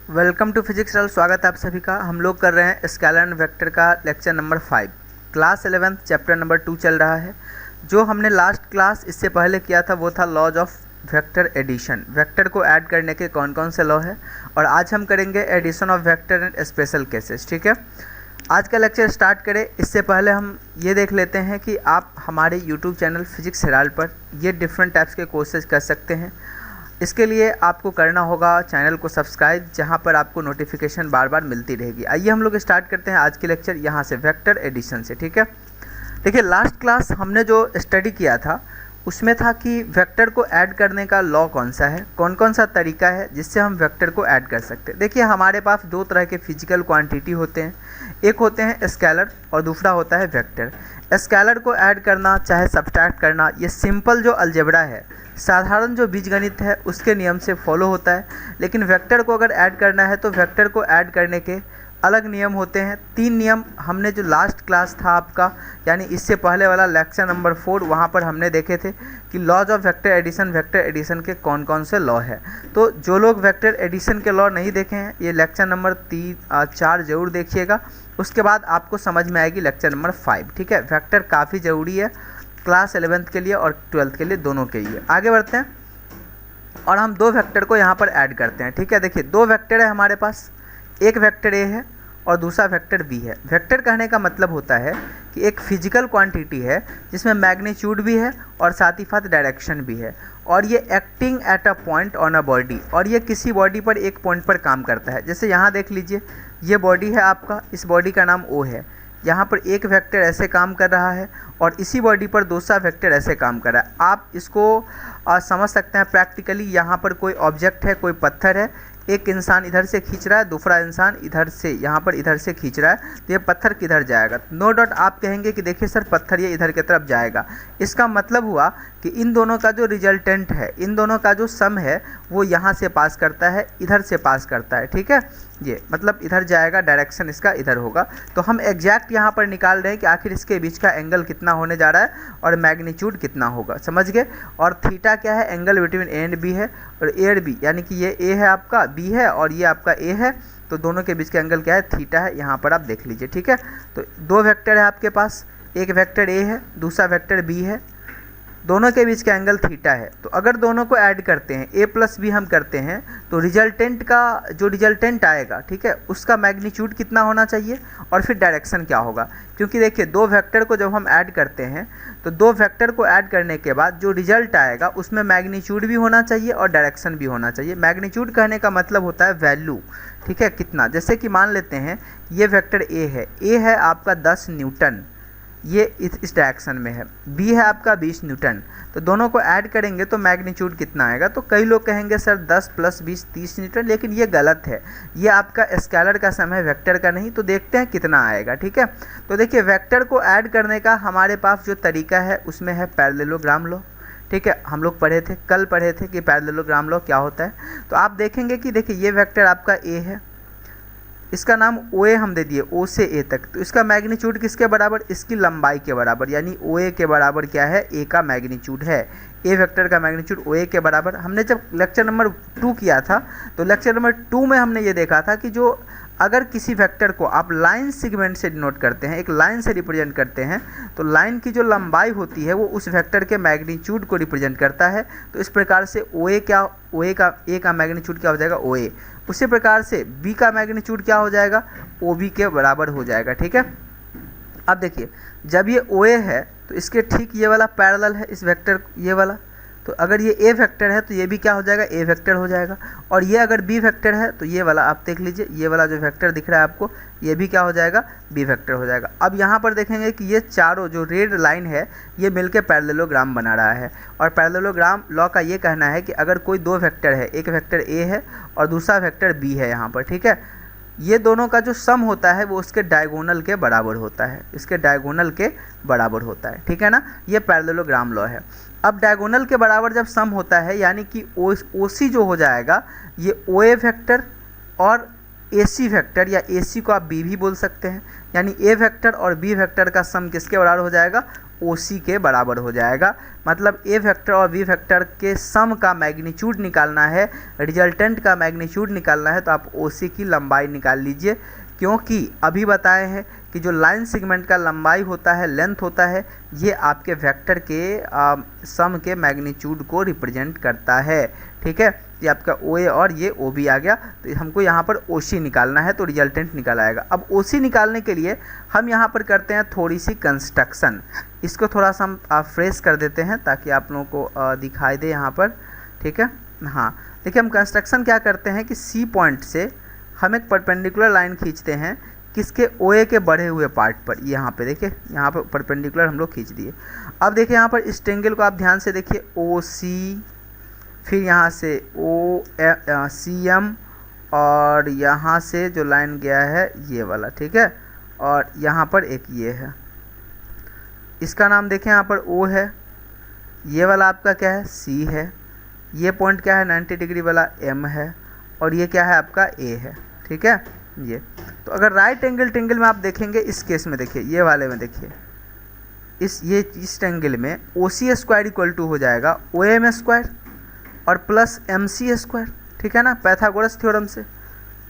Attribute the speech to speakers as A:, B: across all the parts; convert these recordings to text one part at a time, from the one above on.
A: Welcome to physics रल। स्वागत है आप सभी का। हम लोग कर रहे हैं स्केलर एंड वेक्टर का lecture number 5। Class 11 chapter number 2 चल रहा है। जो हमने लास्ट क्लास इससे पहले किया था वो था laws of vector addition. Vector को ऐड करने के कौन कौन से लॉ है, और आज हम करेंगे addition of vector and special cases. ठीक है, आज का लेक्चर स्टार्ट करें इससे पहले हम ये देख लेते हैं कि आप हमारे यूट्यूब चैनल फिजिक्स हेराल्ड पर ये डिफरेंट टाइप्स के कोर्सेज कर सकते हैं। इसके लिए आपको करना होगा चैनल को सब्सक्राइब, जहां पर आपको नोटिफिकेशन बार बार मिलती रहेगी। आइए हम लोग स्टार्ट करते हैं आज के लेक्चर यहाँ से, वेक्टर एडिशन से। ठीक है, देखिए लास्ट क्लास हमने जो स्टडी किया था उसमें था कि वेक्टर को ऐड करने का लॉ कौन सा है, कौन कौन सा तरीका है जिससे हम वेक्टर को ऐड कर सकते हैं। देखिए हमारे पास दो तरह के फिजिकल क्वांटिटी होते हैं, एक होते हैं स्केलर और दूसरा होता है वेक्टर। स्केलर को ऐड करना चाहे सब्ट्रैक्ट करना, ये सिंपल जो अलजेब्रा है, साधारण जो बीजगणित है उसके नियम से फॉलो होता है। लेकिन वेक्टर को अगर ऐड करना है तो वेक्टर को ऐड करने के अलग नियम होते हैं। 3 नियम हमने जो लास्ट क्लास था आपका, यानी इससे पहले वाला लेक्चर नंबर 4, वहाँ पर हमने देखे थे कि लॉज ऑफ वेक्टर एडिशन के कौन कौन से लॉ है। तो जो लोग वेक्टर एडिशन के लॉ नहीं देखे हैं, ये लेक्चर नंबर 4 जरूर देखिएगा, उसके बाद आपको समझ में आएगी लेक्चर नंबर 5। ठीक है, वेक्टर काफ़ी ज़रूरी है क्लास 11th के लिए और 12th के लिए, दोनों के लिए। आगे बढ़ते हैं और हम दो वेक्टर को यहाँ पर ऐड करते हैं। ठीक है, देखिए दो वेक्टर है हमारे पास, एक वेक्टर ए है और दूसरा वेक्टर बी है। वेक्टर कहने का मतलब होता है कि एक फिजिकल क्वांटिटी है जिसमें मैग्नीट्यूड भी है और साथ ही साथ डायरेक्शन भी है, और ये acting at a point on a body, और ये किसी बॉडी पर एक पॉइंट पर काम करता है। जैसे यहाँ देख लीजिए, ये बॉडी है आपका, इस बॉडी का नाम ओ है। यहाँ पर एक वेक्टर ऐसे काम कर रहा है और इसी बॉडी पर दूसरा वेक्टर ऐसे काम कर रहा है। आप इसको समझ सकते हैं प्रैक्टिकली। यहाँ पर कोई ऑब्जेक्ट है, कोई पत्थर है, एक इंसान इधर से खींच रहा है, दूसरा इंसान इधर से, यहाँ पर इधर से खींच रहा है, तो ये पत्थर किधर जाएगा? नो डाउट आप कहेंगे कि देखिए सर पत्थर ये इधर की तरफ जाएगा। इसका मतलब हुआ कि इन दोनों का जो रिजल्टेंट है, इन दोनों का जो सम है, वो यहाँ से पास करता है, इधर से पास करता है। ठीक है, ये मतलब इधर जाएगा, डायरेक्शन इसका इधर होगा। तो हम एग्जैक्ट यहाँ पर निकाल रहे हैं कि आखिर इसके बीच का एंगल कितना होने जा रहा है और मैग्नीट्यूड कितना होगा, समझ गए। और थीटा क्या है? Angle between A and B है, और ए एंड बी यानी कि ये ए है आपका, बी है, और ये आपका ए है, तो दोनों के बीच का एंगल क्या है? थीटा है। यहाँ पर आप देख लीजिए। ठीक है, तो दो वेक्टर है आपके पास, एक वेक्टर ए है, दूसरा वेक्टर बी है, दोनों के बीच का एंगल थीटा है। तो अगर दोनों को ऐड करते हैं, a प्लस बी हम करते हैं, तो रिजल्टेंट का जो रिजल्टेंट आएगा, ठीक है, उसका मैग्नीट्यूड कितना होना चाहिए और फिर डायरेक्शन क्या होगा। क्योंकि देखिए दो वेक्टर को जब हम ऐड करते हैं तो दो वेक्टर को ऐड करने के बाद जो रिजल्ट आएगा उसमें मैग्नीट्यूड भी होना चाहिए और डायरेक्शन भी होना चाहिए। मैग्नीट्यूड कहने का मतलब होता है वैल्यू, ठीक है, कितना। जैसे कि मान लेते हैं ये वेक्टर ए है आपका 10 न्यूटन, ये इस डायरेक्शन में है, बी है आपका 20 न्यूटन। तो दोनों को ऐड करेंगे तो मैग्नीट्यूड कितना आएगा? तो कई लोग कहेंगे सर 10 + 20 30 न्यूटन, लेकिन ये गलत है। ये आपका स्केलर का सम है, वेक्टर का नहीं। तो देखते हैं कितना आएगा। ठीक है, तो देखिए वेक्टर को ऐड करने का हमारे पास जो तरीका है उसमें है पैरेललोग्राम लॉ। ठीक है, हम लोग पढ़े थे, कल पढ़े थे कि पैरेललोग्राम लॉ क्या होता है। तो आप देखेंगे कि देखिए ये वेक्टर आपका ए है, इसका नाम ओ ए हम दे दिए, ओ से ए तक। तो इसका मैग्नीट्यूड किसके बराबर? इसकी लंबाई के बराबर, यानी ओ ए के बराबर क्या है? ए का मैग्नीट्यूड है। ए वेक्टर का मैग्नीट्यूड ओ ए के बराबर। हमने जब लेक्चर नंबर 2 किया था तो लेक्चर नंबर 2 में हमने ये देखा था कि जो अगर किसी वेक्टर को आप लाइन सेगमेंट से डिनोट करते हैं, एक लाइन से रिप्रेजेंट करते हैं, तो लाइन की जो लंबाई होती है वो उस वेक्टर के मैग्नीट्यूड को रिप्रेजेंट करता है। तो इस प्रकार से ए का मैग्नीट्यूड क्या हो जाएगा? ओ ए। उसी प्रकार से बी का मैग्नीट्यूड क्या हो जाएगा? ओ बी के बराबर हो जाएगा। ठीक है, अब देखिए जब ये ओ ए है तो इसके ठीक ये वाला पैरेलल है इस वेक्टर, ये वाला। तो अगर ये ए वेक्टर है तो ये भी क्या हो जाएगा? ए वेक्टर हो जाएगा। और ये अगर बी वेक्टर है तो ये वाला आप देख लीजिए, ये वाला जो वेक्टर दिख रहा है आपको, ये भी क्या हो जाएगा? बी वेक्टर हो जाएगा। अब यहाँ पर देखेंगे कि ये चारों जो रेड लाइन है ये मिलकर पैरेललोग्राम बना रहा है। और पैरेललोग्राम लॉ का ये कहना है कि अगर कोई दो वेक्टर है, एक वेक्टर ए है और दूसरा वेक्टर बी है यहाँ पर, ठीक है, ये दोनों का जो सम होता है वो उसके डायगोनल के बराबर होता है, इसके डायगोनल के बराबर होता है। ठीक है ना, ये पैरेललोग्राम लॉ है। अब डायगोनल के बराबर जब सम होता है, यानी कि ओ सी जो हो जाएगा, ये ओ ए वेक्टर और ए सी वेक्टर, या ए सी को आप बी भी बोल सकते हैं, यानी ए वेक्टर और बी वेक्टर का सम किसके बराबर हो जाएगा? OC के बराबर हो जाएगा। मतलब A वेक्टर और B वेक्टर के सम का मैग्नीट्यूड निकालना है, रिजल्टेंट का मैग्नीट्यूड निकालना है, तो आप OC की लंबाई निकाल लीजिए, क्योंकि अभी बताए हैं कि जो लाइन सेगमेंट का लंबाई होता है, लेंथ होता है, ये आपके वेक्टर के सम के मैग्नीट्यूड को रिप्रेजेंट करता है। ठीक है, ये आपका OA और ये OB आ गया, तो हमको यहाँ पर OC निकालना है, तो रिजल्टेंट निकल आएगा। अब OC निकालने के लिए हम यहाँ पर करते हैं थोड़ी सी कंस्ट्रक्शन, इसको थोड़ा सा हम फ्रेश कर देते हैं ताकि आप लोगों को दिखाई दे यहाँ पर। ठीक है, हाँ देखिए हम कंस्ट्रक्शन क्या करते हैं कि C पॉइंट से हम एक परपेंडिकुलर लाइन खींचते हैं, किसके OA के बढ़े हुए पार्ट पर। यहाँ पे देखिए, यहाँ पर परपेंडिकुलर हम लोग खींच दिए। अब देखिए यहाँ पर इस ट्रायंगल को आप ध्यान से देखिए, OC, फिर यहाँ से CM, और यहाँ से जो लाइन गया है ये वाला। ठीक है, और यहाँ पर एक ये है, इसका नाम देखें यहाँ पर O है, ये वाला आपका क्या है C है, ये पॉइंट क्या है 90 डिग्री वाला M है, और ये क्या है आपका A है। ठीक है, ये तो अगर राइट एंगल ट्रायंगल में आप देखेंगे, इस केस में देखिए, ये वाले में देखिए, इस ट्रायंगल में OC स्क्वायर इक्वल टू हो जाएगा OM स्क्वायर और प्लस MC स्क्वायर। ठीक है ना, पाइथागोरस थ्योरम से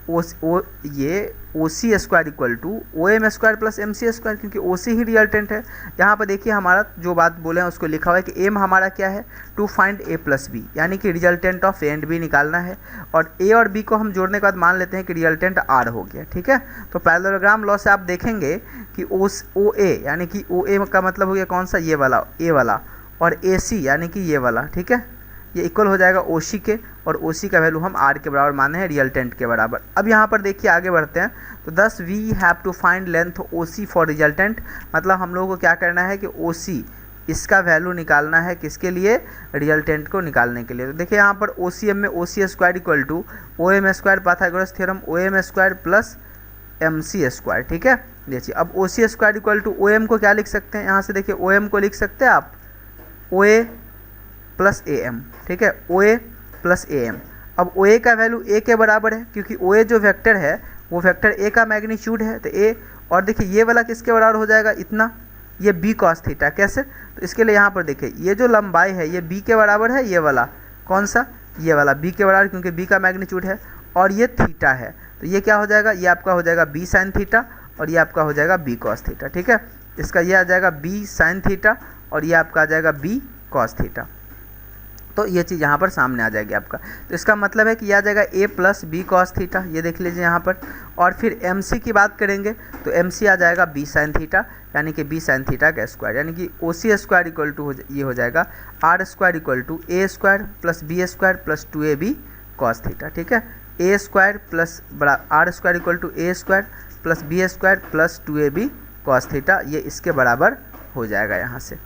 A: ये OC square equal to OM square plus MC square, क्योंकि OC ही रिजल्टेंट है। यहाँ पर देखिए हमारा जो बात बोले हैं उसको लिखा हुआ है कि एम हमारा क्या है, to find A plus B, यानी कि resultant of A and B निकालना है, और A और B को हम जोड़ने के बाद मान लेते हैं कि रिजल्टेंट R हो गया। ठीक है, तो पैरेललोग्राम लॉ से आप देखेंगे कि OA यानी कि OA का मतलब हो गया कौन सा, ये वाला A वाला, और AC यानी कि ये वाला। ठीक है, ये इक्वल हो जाएगा OC के, और OC का वैल्यू हम R के बराबर माने हैं, रिजल्टेंट के बराबर। अब यहाँ पर देखिए आगे बढ़ते हैं, तो thus we have to find length OC for resultant, मतलब हम लोगों को क्या करना है कि OC इसका वैल्यू निकालना है, किसके लिए, रिजल्टेंट को निकालने के लिए। तो देखिए यहाँ पर OCM में OC square equal to OM square, Pythagoras theorem, OM square plus MC square. ठीक है, देखिए अब OC square equal to OM को क्या लिख सकते हैं, यहाँ से देखिए OM को लिख सकते हैं आप OA प्लस AM। ठीक है, OA प्लस AM। अब OA का वैल्यू A के बराबर है, क्योंकि OA जो वेक्टर है वो वेक्टर A का मैग्नीट्यूड है, तो A, और देखिए ये वाला किसके बराबर हो जाएगा, इतना, ये B कॉस थीटा। कैसे, तो इसके लिए यहाँ पर देखिए ये जो लंबाई है ये B के बराबर है, ये वाला कौन सा, ये वाला B के बराबर, क्योंकि B का मैग्नीट्यूड है, और ये थीटा है, तो ये क्या हो जाएगा, ये आपका हो जाएगा B साइन थीटा, और ये आपका हो जाएगा B कॉस थीटा। ठीक है, इसका ये आ जाएगा B साइन थीटा, और ये आपका आ जाएगा B कॉस थीटा। तो ये चीज़ यहाँ पर सामने आ जाएगी आपका, तो इसका मतलब है कि यह आ जाएगा A plus B cos theta, ये देख लीजिए यहाँ पर। और फिर MC की बात करेंगे तो MC आ जाएगा B साइन थीटा, यानी कि B साइन थीटा का स्क्वायर, यानी कि OC स्क्वायर इक्वल टू ये हो जाएगा R square equal to A square plus B square plus 2AB cos theta. ठीक है, A स्क्वायर प्लस बड़ा R square equal to A square plus B square plus 2AB cos theta, ये इसके बराबर हो जाएगा यहाँ से।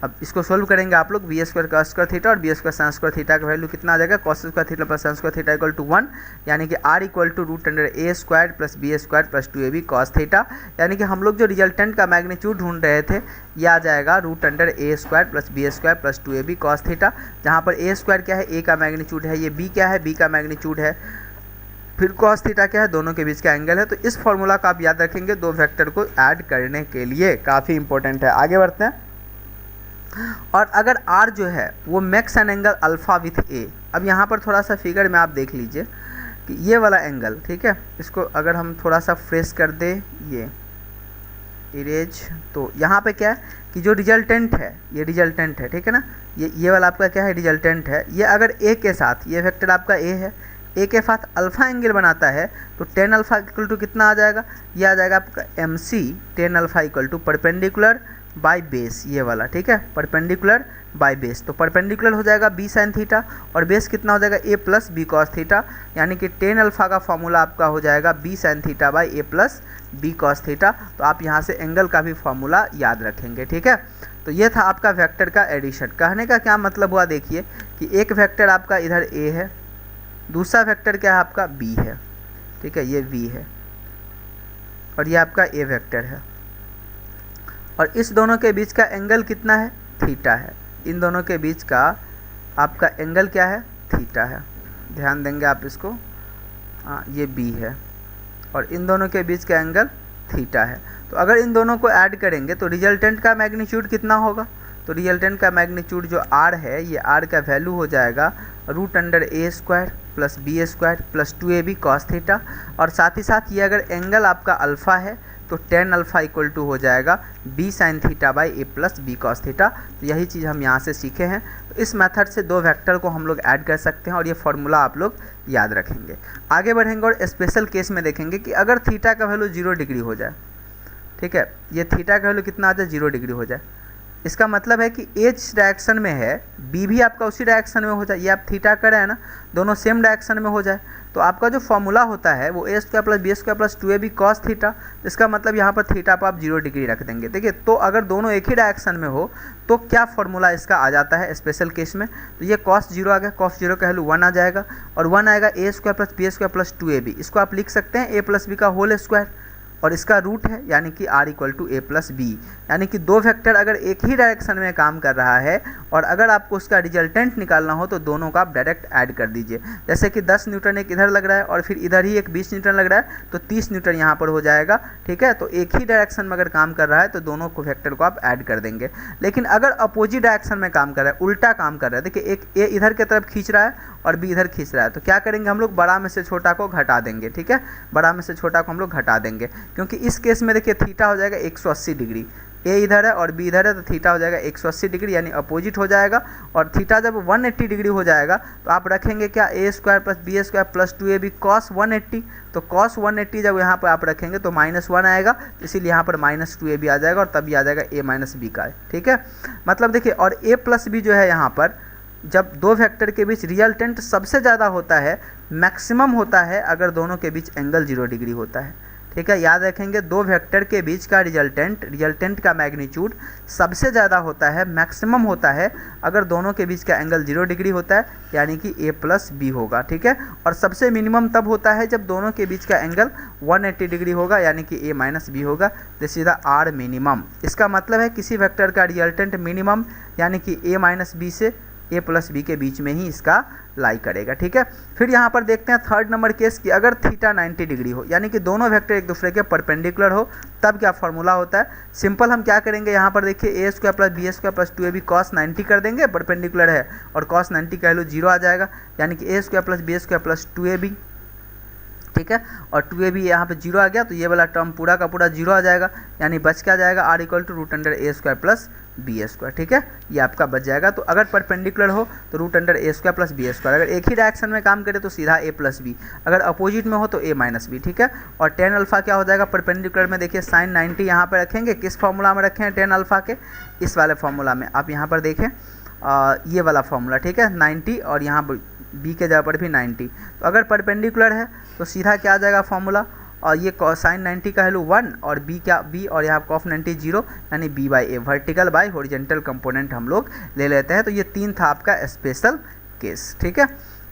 A: अब इसको सोल्व करेंगे आप लोग, बी स्क्वायर का स्क्वायर थीटा और B square sine square theta का वैल्यू कितना आ जाएगा, cos square theta plus sine square theta equal to 1, यानी कि R equal to root under A square plus B square plus 2AB cos theta, यानी कि हम लोग जो रिजल्टेंट का मैग्नीट्यूड ढूंढ रहे थे यह आ जाएगा root under A square plus B square plus 2AB cos theta, जहाँ पर A स्क्वायर क्या है, A का मैग्नीट्यूड है, ये B क्या है, B का मैग्नीट्यूड है, फिर कॉस थीटा क्या है, दोनों के बीच का एंगल है। तो इस फॉर्मूला का आप याद रखेंगे दो वेक्टर को ऐड करने के लिए, काफ़ी इंपॉर्टेंट है। आगे बढ़ते हैं, और अगर R जो है वो makes an angle alpha with A, अब यहाँ पर थोड़ा सा फिगर में आप देख लीजिए कि ये वाला एंगल, ठीक है, इसको अगर हम थोड़ा सा फ्रेश कर दे, ये इरेज, तो यहाँ पे क्या है कि जो रिजल्टेंट है ये रिजल्टेंट है, ठीक है ना, ये वाला आपका क्या है, रिजल्टेंट है। ये अगर A के साथ, ये वेक्टर आपका A है, A के साथ अल्फ़ा एंगल बनाता है तो टेन अल्फ़ा इक्वल टू कितना आ जाएगा, ये आ जाएगा आपका MC tan alpha equal to perpendicular by base, ये वाला, ठीक है, परपेंडिकुलर बाय बेस। तो परपेंडिकुलर हो जाएगा B साइन थीटा, और बेस कितना हो जाएगा A plus B cos theta, यानी कि टेन अल्फ़ा का फॉर्मूला आपका हो जाएगा B sine theta by A plus B cos theta. तो आप यहाँ से एंगल का भी फॉर्मूला याद रखेंगे, ठीक है। तो ये था आपका वेक्टर का एडिशन। कहने का क्या मतलब हुआ, देखिए कि एक वेक्टर आपका इधर A है, दूसरा वेक्टर क्या है आपका B है, ठीक है, ये V है, और ये आपका A वेक्टर है, और इस दोनों के बीच का एंगल कितना है, थीटा है। इन दोनों के बीच का आपका एंगल क्या है, थीटा है, ध्यान देंगे आप इसको, ये B है, और इन दोनों के बीच का एंगल थीटा है। तो अगर इन दोनों को ऐड करेंगे तो रिजल्टेंट का मैग्नीट्यूड कितना होगा, तो रिजल्टेंट का मैग्नीट्यूड जो r है, ये r का वैल्यू हो जाएगा √a² plus b² plus 2ab cos theta, और साथ ही साथ ये अगर एंगल आपका अल्फ़ा है तो tan अल्फ़ा इक्वल टू हो जाएगा b sin theta by a plus b cos theta. तो यही चीज़ हम यहाँ से सीखे हैं। तो इस मेथड से दो वेक्टर को हम लोग ऐड कर सकते हैं और ये फार्मूला आप लोग याद रखेंगे। आगे बढ़ेंगे और स्पेशल केस में देखेंगे कि अगर थीटा का वैल्यू 0 डिग्री हो जाए, ठीक है, ये थीटा का वैल्यू कितना आ जाए, 0 डिग्री हो जाए, इसका मतलब है कि एच डायरेक्शन में है, बी भी आपका उसी डायरेक्शन में हो जाए, ये आप थीटा करें है ना, दोनों सेम डायरेक्शन में हो जाए, तो आपका जो फॉर्मूला होता है वो a² plus b² plus 2ab cos theta. इसका मतलब यहाँ पर थीटा पर आप 0 डिग्री रख देंगे। देखिए, तो अगर दोनों एक ही डायरेक्शन में हो तो क्या फॉर्मूला इसका आ जाता है स्पेशल केस में, तो ये cos 0 आ गया, cos 0 का वैल्यू 1 आ जाएगा, और 1 आएगा a² plus b² plus 2ab। इसको आप लिख सकते हैं a प्लस बी का होल स्क्वायर, और इसका रूट है यानी कि r equal to a plus B. यानी कि दो वेक्टर अगर एक ही डायरेक्शन में काम कर रहा है और अगर आपको उसका रिजल्टेंट निकालना हो तो दोनों को आप डायरेक्ट ऐड कर दीजिए। जैसे कि 10 न्यूटन एक इधर लग रहा है और फिर इधर ही एक 20 न्यूटन लग रहा है, तो 30 न्यूटन यहाँ पर हो जाएगा, ठीक है। तो एक ही डायरेक्शन में अगर काम कर रहा है तो दोनों को वेक्टर को आप ऐड कर देंगे। लेकिन अगर अपोजिट डायरेक्शन में काम कर रहा है, उल्टा काम कर रहा है, देखिए एक ए इधर की तरफ खींच रहा है और बी इधर खींच रहा है, तो क्या करेंगे हम लोग, बड़ा में से छोटा को घटा देंगे, ठीक है, बड़ा में से छोटा को हम लोग घटा देंगे, क्योंकि इस केस में देखिए थीटा हो जाएगा 180 डिग्री, ए इधर है और बी इधर है, तो थीटा हो जाएगा 180 डिग्री यानी अपोजिट हो जाएगा। और थीटा जब 180 डिग्री हो जाएगा तो आप रखेंगे क्या, a² plus b² plus 2ab cos 180। तो कॉस 180 जब यहाँ पर आप रखेंगे तो -1 आएगा, तो इसीलिए यहाँ पर -2ab आ जाएगा और तभी आ जाएगा a माइनस बी का, ठीक है। मतलब देखिए, और a प्लस बी जो है यहाँ पर जब दो वेक्टर के बीच रिजल्टेंट सबसे ज़्यादा होता है, मैक्सिमम होता है अगर दोनों के बीच एंगल 0 डिग्री होता है, ठीक है। याद रखेंगे, दो वेक्टर के बीच का रिजल्टेंट का मैग्नीट्यूड सबसे ज़्यादा होता है, मैक्सिमम होता है अगर दोनों के बीच का एंगल 0 डिग्री होता है, यानी कि a प्लस बी होगा, ठीक है। और सबसे मिनिमम तब होता है जब दोनों के बीच का एंगल 180 डिग्री होगा, यानी कि a माइनस बी होगा। This is the R minimum. इसका मतलब है किसी वेक्टर का रिजल्टेंट मिनिमम यानी कि a माइनस बी से a प्लस बी के बीच में ही इसका लाई करेगा, ठीक है। फिर यहाँ पर देखते हैं थर्ड नंबर केस की, अगर थीटा 90 डिग्री हो यानी कि दोनों वेक्टर एक दूसरे के परपेंडिकुलर हो, तब क्या फॉर्मूला होता है। सिंपल हम क्या करेंगे, यहाँ पर देखिए a² plus b² plus 2ab cos 90 कर देंगे, परपेंडिकुलर है और कॉस 90 का वैल्यू 0 आ जाएगा, यानी कि a² plus b² plus 2ab, ठीक है। और 2ab यहाँ पे 0 आ गया, तो ये वाला टर्म पूरा का पूरा 0 आ जाएगा, यानी बच क्या जाएगा, r equal to √a² plus b², ठीक है, ये आपका बच जाएगा। तो अगर परपेंडिकुलर हो तो √a² प्लस b², अगर एक ही डायरेक्शन में काम करे तो सीधा a प्लस बी, अगर अपोजिट में हो तो a माइनस बी, ठीक है। और tan अल्फ़ा क्या हो जाएगा, परपेंडिकुलर में देखिए sin 90 यहाँ पर रखेंगे, किस फॉर्मूला में रखें हैं tan अल्फ़ा के, इस वाले फॉर्मूला में। आप यहाँ पर देखें ये वाला फॉर्मूला, ठीक है, 90 और यहाँ बी के जगह पर भी 90। तो अगर परपेंडिकुलर है तो सीधा क्या आ जाएगा फॉर्मूला, और ये साइन 90 का वैल्यू 1 और बी और यहाँ कॉफ 90 0, यानी b by A, vertical by horizontal component हम लोग ले लेते हैं। तो ये 3 था आपका स्पेशल केस, ठीक है।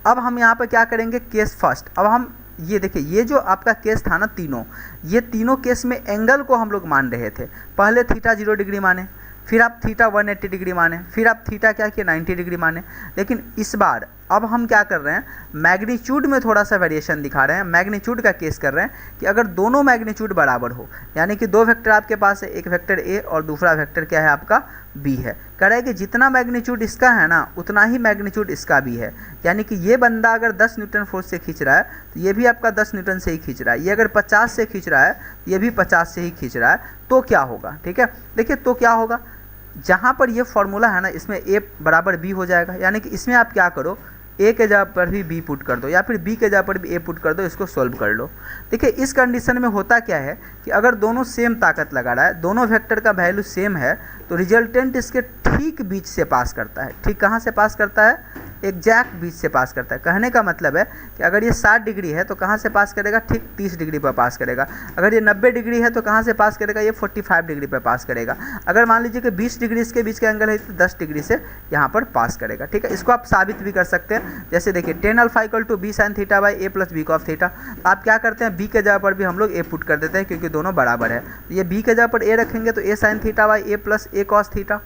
A: अब हम यहाँ पर क्या करेंगे, केस फर्स्ट। अब हम ये देखिए, ये जो आपका केस था ना, ये तीनों केस में एंगल को हम लोग मान रहे थे। पहले थीटा 0 डिग्री माने, फिर आप थीटा 180 डिग्री माने, फिर आप थीटा क्या किए 90 डिग्री माने। लेकिन इस बार अब हम क्या कर रहे हैं, मैग्नीट्यूड में थोड़ा सा वेरिएशन दिखा रहे हैं, मैग्नीट्यूड का केस कर रहे हैं कि अगर दोनों मैग्नीट्यूड बराबर हो, यानी कि दो वेक्टर आपके पास है, एक वेक्टर a और दूसरा वेक्टर क्या है आपका b है, कह रहा है कि जितना मैग्नीट्यूड इसका है ना उतना ही मैग्नीट्यूड इसका भी है। यानी कि ये बंदा अगर 10 न्यूटन फोर्स से खींच रहा है तो ये भी आपका 10 न्यूटन से ही खींच रहा है, ये अगर 50 से खींच रहा है तो ये भी 50 से ही खींच रहा है, तो क्या होगा, ठीक है। देखिए तो क्या होगा, जहाँ पर ये फॉर्मूला है ना, इसमें a बराबर b हो जाएगा, यानी कि इसमें आप क्या करो, a के जगह पर भी b पुट कर दो या फिर b के जगह पर भी a पुट कर दो, इसको सॉल्व कर लो। देखिए इस कंडीशन में होता क्या है कि अगर दोनों सेम ताकत लगा रहा है, दोनों वेक्टर का वैल्यू सेम है, तो रिजल्टेंट इसके ठीक बीच से पास करता है। ठीक कहाँ से पास करता है, एग्जैक्ट बीच से पास करता है। कहने का मतलब है कि अगर ये 60 डिग्री है तो कहाँ से पास करेगा, ठीक 30 डिग्री पर पास करेगा। अगर ये 90 डिग्री है तो कहाँ से पास करेगा, ये 45 डिग्री पर पास करेगा। अगर मान लीजिए कि 20 डिग्री इसके बीच का एंगल है तो 10 डिग्री से यहाँ पर पास करेगा, ठीक है। इसको आप साबित भी कर सकते हैं, जैसे देखिए tan alpha equal to b sin theta by a plus B cos theta. आप क्या करते हैं, b के जगह पर भी हम लोग a पुट कर देते हैं क्योंकि दोनों बराबर है। तो ये b के जगह पर a रखेंगे तो a sin theta by a plus a cos theta,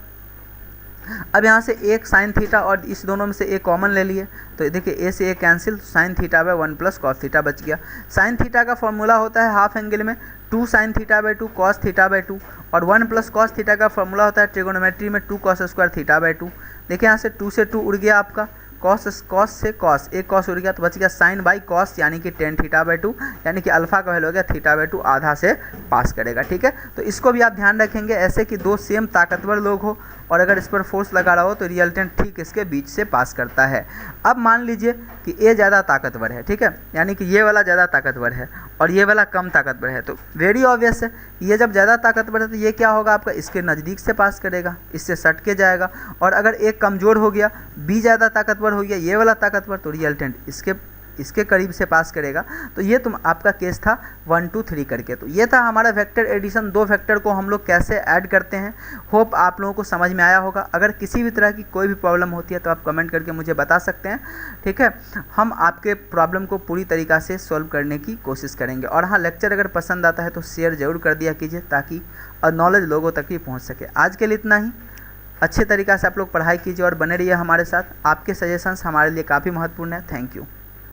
A: अब यहाँ से एक साइन थीटा और इस दोनों में से एक कॉमन ले लिए, तो देखिए ए से A cancel, sine theta by 1 plus cos theta बच गया। साइन थीटा का फॉर्मूला होता है हाफ एंगल में 2 sign theta bye 2 cos theta by 2, और 1 प्लस कॉस थीटा का फॉर्मूला होता है ट्रिगोनोमेट्री में 2 कॉस स्क्वायर थीटा बाय 2। देखिए यहाँ से 2 से 2 उड़ गया आपका, कॉस से कॉस, एक कॉस उड़ गया तो बच गया साइन बाई कॉस यानी कि टेन थीटा बाई 2, यानी कि अल्फा का वैल्यू हो गया थीटा बाई 2, आधा से पास करेगा। ठीक है, तो इसको भी आप ध्यान रखेंगे, ऐसे कि दो सेम ताकतवर लोग हो और अगर इस पर फोर्स लगा रहा हो तो रिजल्टेंट ठीक इसके बीच से पास करता है। अब मान लीजिए कि ए ज़्यादा ताकतवर है, ठीक है, यानी कि ये वाला ज़्यादा ताकतवर है और ये वाला कम ताकतवर है, तो वेरी ऑब्वियस है ये जब ज़्यादा ताकतवर है तो ये क्या होगा आपका, इसके नज़दीक से पास करेगा, इससे सट के जाएगा। और अगर एक कमज़ोर हो गया, बी ज़्यादा ताकतवर हो गया, ये वाला ताकतवर, तो रिजल्टेंट इसके करीब से पास करेगा। तो ये तुम आपका केस था 1 2 3 करके। तो ये था हमारा वेक्टर एडिशन, दो वेक्टर को हम लोग कैसे ऐड करते हैं। होप आप लोगों को समझ में आया होगा। अगर किसी भी तरह की कोई भी प्रॉब्लम होती है तो आप कमेंट करके मुझे बता सकते हैं, ठीक है। हम आपके प्रॉब्लम को पूरी तरीक़ा से सॉल्व करने की कोशिश करेंगे। और हाँ, लेक्चर अगर पसंद आता है तो शेयर ज़रूर कर दिया कीजिए ताकि नॉलेज लोगों तक भी पहुँच सके। आज के लिए इतना ही। अच्छे तरीक़ा से आप लोग पढ़ाई कीजिए और बने रहिए हमारे साथ। आपके सजेशंस हमारे लिए काफ़ी महत्वपूर्ण है। Thank you.